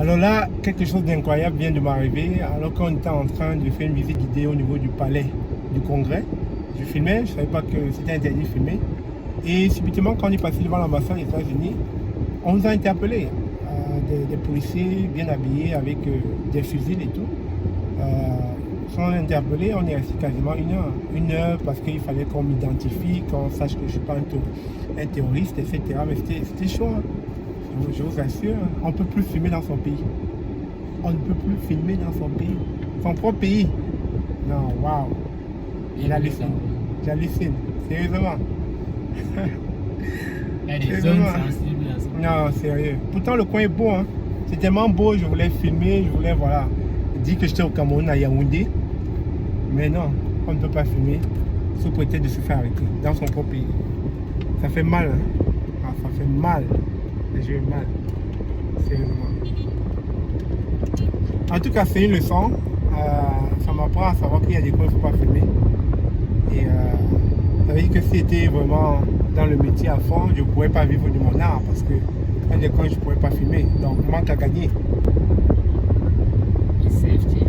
Alors là, quelque chose d'incroyable vient de m'arriver alors qu'on était en train de faire une visite guidée au niveau du palais du Congrès. Je filmais, je ne savais pas que c'était interdit de filmer. Et subitement, quand on est passé devant l'ambassade des États-Unis, on nous a interpellés. Des policiers bien habillés avec des fusils et tout. Sont interpellés, on est resté quasiment une heure. Une heure parce qu'il fallait qu'on m'identifie, qu'on sache que je ne suis pas un terroriste, etc. Mais c'était chaud. Hein. Je vous assure, on ne peut plus filmer dans son pays. On ne peut plus filmer dans son pays. Son propre pays. Non, waouh. J'hallucine. Sérieusement. Il y a des zones sensibles. Non, sérieux. Pourtant, le coin est beau. Hein. C'est tellement beau, je voulais filmer, je voulais, voilà, dire que j'étais au Cameroun, à Yaoundé. Mais non, on ne peut pas filmer sous prétexte de se faire arrêter dans son propre pays. Ça fait mal. Hein. Ah, ça fait mal. J'ai eu mal. Sérieusement. En tout cas, c'est une leçon. Ça m'apprend à savoir qu'il y a des coins qu'il ne faut pas filmer. Et ça veut dire que si j'étais vraiment dans le métier à fond, je ne pourrais pas vivre de mon art parce que dans des coins, je ne pourrais pas filmer. Donc, manque à gagner. Le safety.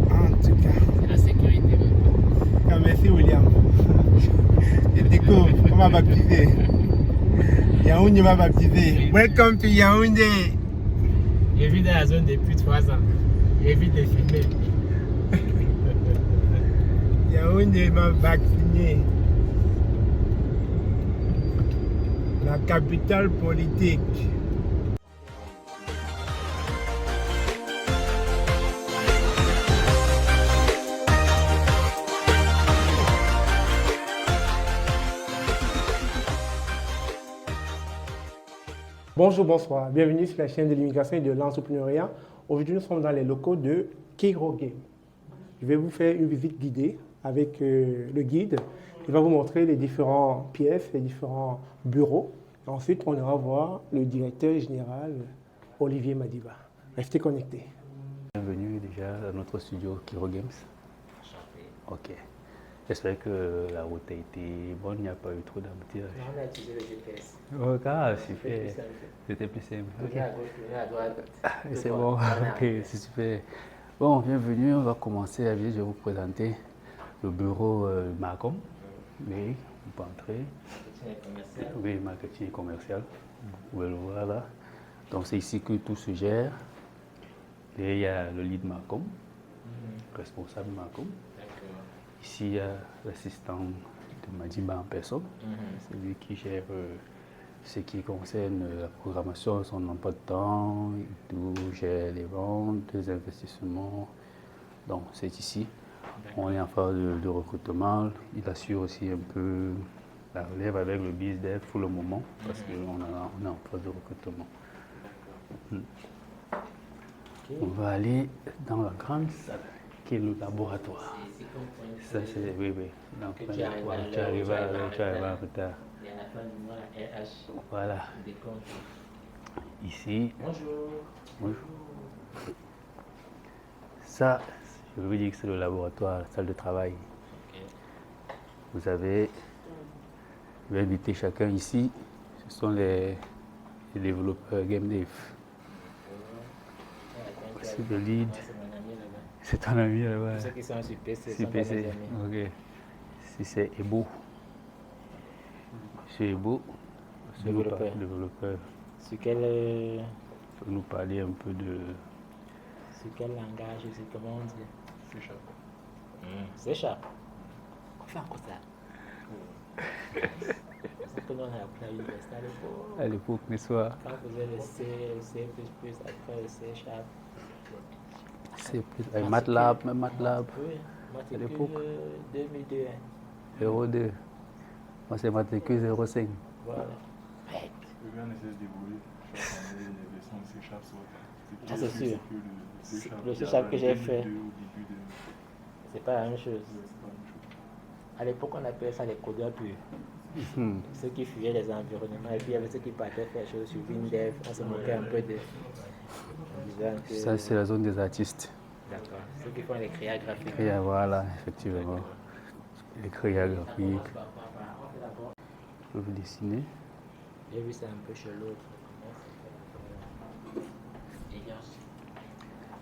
En tout cas. C'est la sécurité. Ah, merci, William. Je découvre. On m'a baptisé. Yaoundé m'a baptisé. Welcome to Yaoundé. J'ai vu dans la zone depuis 3 ans. J'évite de filmer. Yaoundé m'a vacciné. La capitale politique. Bonjour, bonsoir. Bienvenue sur la chaîne de l'immigration et de l'entrepreneuriat. Aujourd'hui, nous sommes dans les locaux de Kiro Game. Je vais vous faire une visite guidée avec le guide. Il va vous montrer les différentes pièces, les différents bureaux. Ensuite, on ira voir le directeur général, Olivier Madiba. Restez connectés. Bienvenue déjà à notre studio Kiro Games. Ok. J'espère que la route a été bonne, il n'y a pas eu trop d'embouteillage. On a utilisé le GPS. Oh, ah, super. C'était plus simple. Okay. À droite. C'est bon, ok, c'est super. Bon, bienvenue, on va commencer à je vais vous présenter le bureau Marcom. Oui, vous pouvez entrer. Oui, marketing et commercial. Vous pouvez le voir là. Donc c'est ici que tout se gère. Et il y a le lead Marcom, responsable Marcom. Ici, il y a l'assistant de Madiba en personne. C'est lui qui gère ce qui concerne la programmation, son emploi de temps, tout, gère les ventes, les investissements. Donc, c'est ici. On est en phase de recrutement. Il assure aussi un peu la relève avec le BizDev pour le moment, parce qu'on est en phase de recrutement. On va aller dans la grande salle, qui est le laboratoire. Ça, c'est, oui. Donc, tu arrives en retard. Il y a la fin du mois, RH. Voilà. Des comptes. Ici. Bonjour. Ça, je veux dire que c'est le laboratoire, la salle de travail. Okay. Vous avez, je vais inviter chacun ici. Ce sont les développeurs GameDev. C'est le lead. C'est ton ami là-bas. Ceux qui sont sur PC. Sur PC. Ok. Si c'est Ebo. C'est Ebo. Développeur. Sur quel. Faut nous parler un peu de. Sur quel langage, c'est comment on dit? C'est Sharp. On fait encore ça. C'est ce que l'on a appris à l'université à l'époque. À l'époque, n'est-ce pas? Quand on faisait le C, après le C Sharp. C'est plus avec MATLAB. Oui, à l'époque. 2002. 02. Moi, c'est matricule 05. Voilà. On essaie de débrouiller. Les leçons de C Sharp. Ah, c'est sûr. Le C Sharp que j'ai fait, c'est pas la même chose. À l'époque, on appelait ça les codeurs purs. Ceux qui fuyaient les environnements, et puis il y avait ceux qui partaient faire des choses sur WinDev. On se moquait un peu de. Ça, c'est la zone des artistes. D'accord. Ceux qui font les créas graphiques. Voilà, effectivement. Les créas graphiques. Je peux vous dessiner. J'ai vu ça un peu chez l'autre.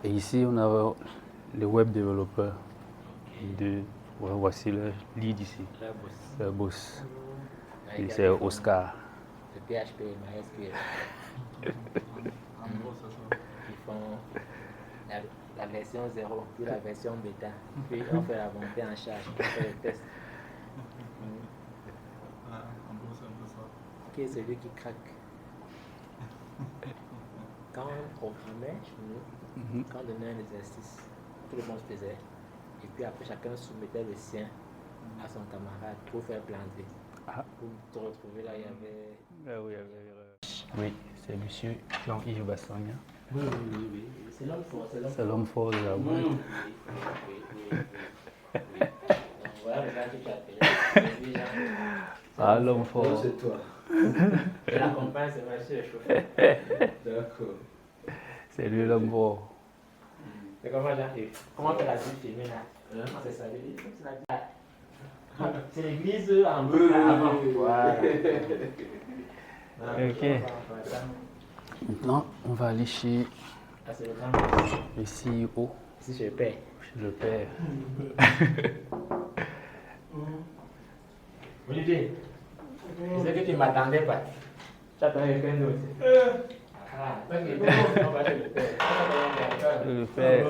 Et ici, on a les web développeurs. Voici le lead ici, le boss. Et c'est Oscar. Le PHP et MySQL. Ils font la version 0, puis la version bêta. Puis on fait la montée en charge, on fait le test. Qui est celui qui craque? Quand on programmait chez nous, quand on donnait un exercice, tout le monde faisait. Et puis après, chacun soumettait le sien à son camarade pour faire planter. Pour te retrouver là, il y avait... Oui, c'est monsieur Jean-Yves Bassagna. Oui. C'est l'homme fort. C'est l'homme fort de la boîte. Oui. Donc voilà le gars que tu as appelé. Ah, l'homme fort. C'est toi. Et la compagne, c'est monsieur le chauffeur. D'accord. C'est lui l'homme fort. C'est comment j'arrive? Comment tu l'as vu filmer là? C'est ça, c'est l'église en bleu avant. Voilà. Ok. Maintenant, on va aller chez le CEO. Si je paie. Chez le père. Olivier, je sais que tu ne m'attendais pas. Tu attendais quelqu'un d'autre. Toi qui es bon, on va chez le père. Le père.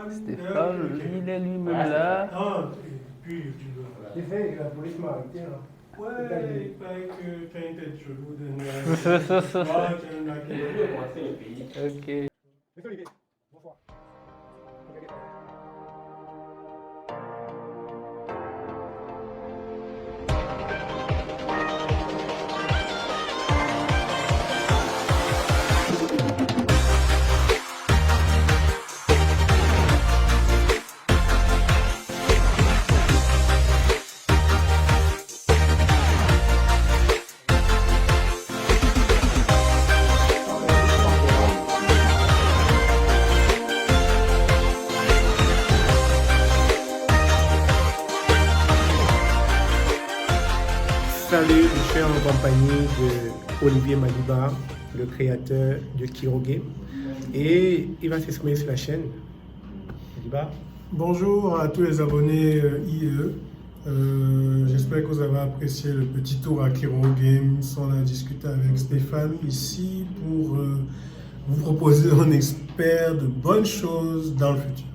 Stéphane, Il est lui-même là. Ah, et puis tu sais, la police m'a arrêté là. Ouais, il paraît que tu as une tête chelou de Ok. Monsieur Olivier, bonsoir. Salut, je suis en compagnie de Olivier Maliba, le créateur de Kiro Game, et il va s'exprimer sur la chaîne. Maliba. Bonjour à tous les abonnés IE. J'espère que vous avez apprécié le petit tour à Kiro Games. On a discuté avec Stéphane ici pour vous proposer un expert de bonnes choses dans le futur.